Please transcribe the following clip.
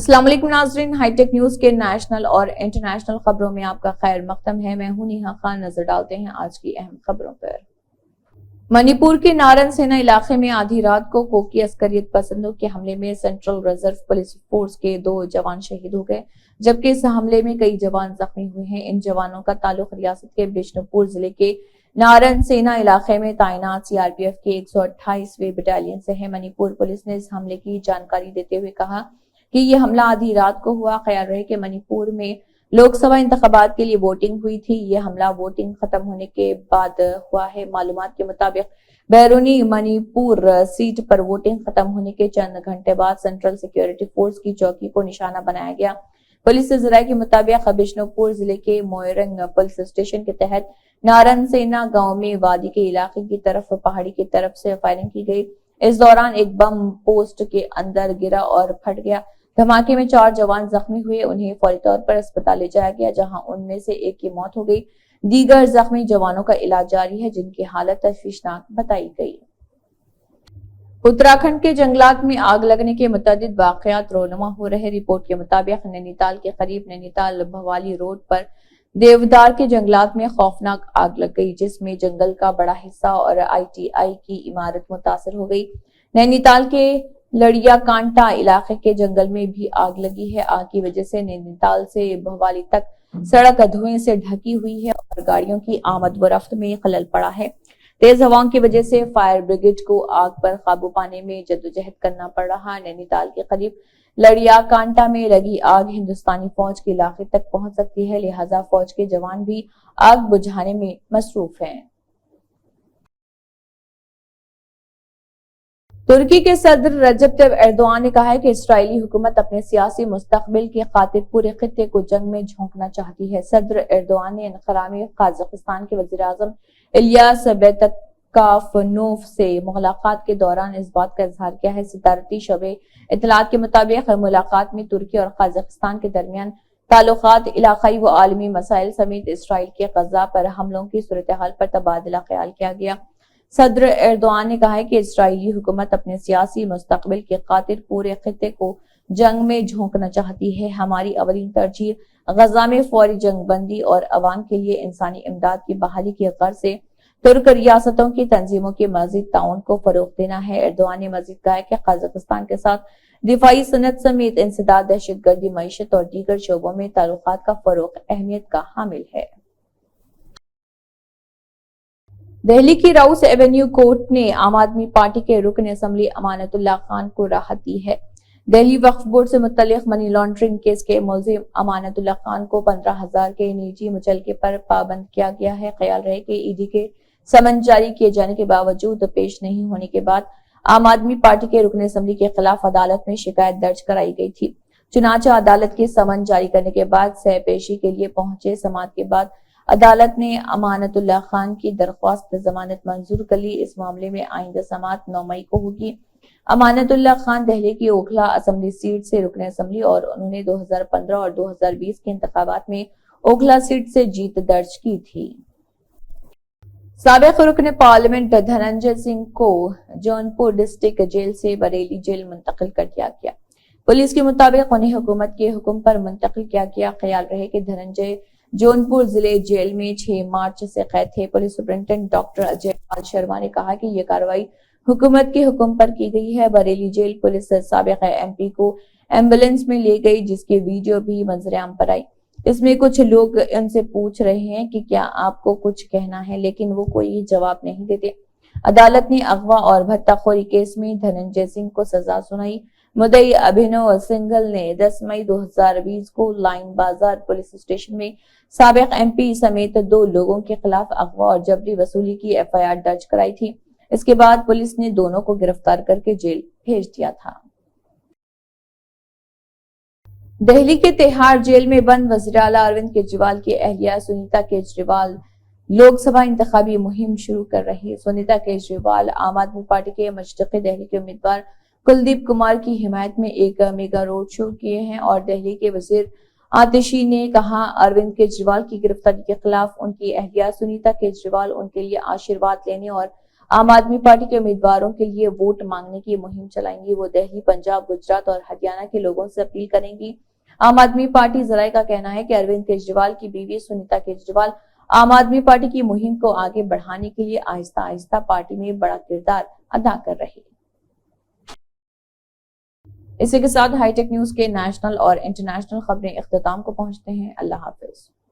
अस्सलाम वालेकुम नाज़रीन, हाईटेक न्यूज के नेशनल और इंटरनेशनल खबरों में आपका खैर मकदम है। मैं हूं नेहा खान। नजर डालते हैं आज की अहम खबरों पर। मणिपुर के नारन सेना इलाके में आधी रात को कोकी अस्करियत पसंदों के हमले में सेंट्रल रिजर्व पुलिस फोर्स के 2 जवान शहीद हो गए, जबकि इस हमले में कई जवान जख्मी हुए हैं। इन जवानों का ताल्लुक रियासत के बिष्णुपुर जिले के नारन सेना इलाके में तैनात सीआरपीएफ के 128वें बटालियन से है। मणिपुर पुलिस ने इस हमले की जानकारी देते हुए कहा कि ये हमला आधी रात को हुआ। ख्याल रहे कि मणिपुर में लोकसभा इंतखाबात के लिए वोटिंग हुई थी। ये हमला वोटिंग खत्म होने के बाद हुआ है। मालूमात के मुताबिक बैरूनी मणिपुर सीट पर वोटिंग खत्म होने के चंद घंटे बाद सेंट्रल सिक्योरिटी फोर्स की चौकी को निशाना बनाया गया। पुलिस से जराये के मुताबिक बिष्णुपुर जिले के मोयरंग पुलिस स्टेशन के तहत नारन सेना गांव में वादी के इलाके की तरफ पहाड़ी की तरफ से फायरिंग की गई। इस दौरान एक बम पोस्ट के अंदर गिरा और फट गया। धमाके में 4 जवान जख्मी हुए। उन्हें फौरी तौर पर अस्पताल ले जाया गया, जहां उनमें से एक की मौत हो गई। दीगर जख्मी जवानों का इलाज जारी है, जिनकी हालत तशवीशनाक बताई गई। उत्तराखंड के जंगलात में आग लगने के मुतअद्दिद वाकयात रोनुमा हो रहे। रिपोर्ट के मुताबिक नैनीताल के करीब नैनीताल भवाली रोड पर देवदार के जंगलात में खौफनाक आग लग गई, जिसमें जंगल का बड़ा हिस्सा और आईटीआई की इमारत मुतासर हो गई। नैनीताल के लड़िया कांटा इलाके के जंगल में भी आग लगी है। आग की वजह से नैनीताल से भवाली तक सड़क धुएं से ढकी हुई है और गाड़ियों की आमद व रफ्त में खलल पड़ा है। तेज हवाओं की वजह से फायर ब्रिगेड को आग पर काबू पाने में जद्दोजहद करना पड़ रहा। नैनीताल के करीब लड़िया कांटा में लगी आग हिंदुस्तानी फौज के इलाके तक पहुंच सकती है, लिहाजा फौज के जवान भी आग बुझाने में मसरूफ हैं। तुर्की के सदर रजब तैयब एर्दोआन ने कहा है कि इस्राएली हुकूमत अपने सियासी मुस्तकबिल की खातिर पूरे खित्ते को जंग में झोंकना चाहती है। सदर एर्दोआन ने इनकरा में काजाकिस्तान के वजीर आजम इलियास बेतकाफनोव से मुलाकात के दौरान इस बात का इजहार किया है। सदारती शबे इतलात के मुताबिक मुलाकात में तुर्की और काजाकिस्तान के दरमियान ताल्लुकात, इलाकाई व आलमी मसाइल समेत इसराइल के गजा पर हमलों की सूरत हाल पर तबादला ख्याल किया गया। सदर एर्दोआन ने कहा है कि इस्राएली हुकूमत अपने सियासी मुस्तकबिल की खातिर पूरे खित्ते को जंग में झोंकना चाहती है। हमारी अवलीन तरजीह गजा में फौरी जंग बंदी और अवाम के लिए इंसानी इमदाद की बहाली की गर्ज से तुर्क रियासतों की तंजीमों के मजीद ताउन को फरोग देना है। एर्दोआन ने मजीद कहा कि कजाकिस्तान के साथ दिफाई सनत समेत इंसदाद, दहशतगर्दी, मईशत और दीगर शोबों में ताल्लुकात का फरोग अहमियत का हामिल है। दिल्ली की राउस एवेन्यू कोर्ट ने आम आदमी पार्टी के रुकन असम्बली अमानतुल्लाह खान को राहत दी है। दिल्ली वक्फ बोर्ड से मुतल्लिक मनी लॉन्ड्रिंग केस के मुलजिम अमानतुल्लाह खान को 15,000 के निजी मुचलके पर पाबंद किया गया है। ख्याल रहे कि ईडी के समन जारी किए जाने के बावजूद पेश नहीं होने के बाद आम आदमी पार्टी के रुकन असम्बली के खिलाफ अदालत में शिकायत दर्ज कराई गई थी। चुनाचा अदालत के समन जारी करने के बाद सह पेशी के लिए पहुंचे। समाअत के बाद अदालत ने अमानतुल्लाह खान की दरख्वास्त जमानत मंजूर कर ली। इस मामले में आइंदा समाअत 9 मई को होगी। अमानतुल्लाह खान दिल्ली की ओखला असम्बली सीट से रुकन असम्बली और उन्होंने 2015 और 2020 के इंतखाबात में ओखला सीट से जीत दर्ज की थी। साबिक रुकन पार्लियामेंट धनंजय सिंह को जौनपुर डिस्ट्रिक्ट जेल से बरेली जेल मुंतकिल कर दिया गया। पुलिस के मुताबिक उन्हें हुकूमत के हुक्म पर मुंतकिल किया गया। ख्याल रहे कि धनंजय जौनपुर जिले जेल में 6 मार्च से कैद थे। Police superintendent doctor Ajay Pal Sharma ने कहा कि यह कार्रवाई हुकूमत के हुक्म पर की गई है। बरेली जेल पुलिस साबिक एमपी को एम्बुलेंस में ले गई, जिसकी वीडियो भी मंजर-ए-आम पर आई। इसमें कुछ लोग उनसे पूछ रहे हैं कि क्या आपको कुछ कहना है, लेकिन वो कोई जवाब नहीं देते। अदालत ने अगवा और भत्ताखोरी केस में धनंजय सिंह को सजा सुनाई। मुद्दई अभिनव सिंघल ने 10 मई 2020 को लाइन बाजार पुलिस स्टेशन में साबिक एमपी समेत 2 लोगों के खिलाफ अगवा और जबरी वसूली की एफआईआर दर्ज कराई थी। इसके बाद पुलिस ने दोनों को गिरफ्तार करके जेल भेज दिया था। दिल्ली के तिहाड़ जेल में बंद वज़ीर आला अरविंद केजरीवाल की अहलिया सुनीता केजरीवाल लोकसभा इंतखाबी मुहिम शुरू कर रही है। सुनीता केजरीवाल आम आदमी पार्टी के मशरक़ी दिल्ली के उम्मीदवार कुलदीप कुमार की हिमायत में एक मेगा रोड शो किए हैं और दिल्ली के वजीर आतिशी ने कहा अरविंद केजरीवाल की गिरफ्तारी के खिलाफ उनकी अहलिया सुनीता केजरीवाल उनके लिए आशीर्वाद लेने और عام آدمی پارٹی کے امیدواروں کے لیے ووٹ مانگنے کی مہم چلائیں گی۔ وہ دہلی، پنجاب، گجرات اور ہریانہ کے لوگوں سے اپیل کریں گی۔ عام آدمی پارٹی ذرائع کا کہنا ہے کہ اروند کیجریوال کی بیوی سنیتا کیجریوال عام آدمی پارٹی کی مہم کو آگے بڑھانے کے لیے آہستہ آہستہ پارٹی میں بڑا کردار ادا کر رہی ہے۔ اسی کے ساتھ ہائی ٹیک نیوز کے نیشنل اور انٹرنیشنل خبریں اختتام کو پہنچتے ہیں۔ اللہ حافظ۔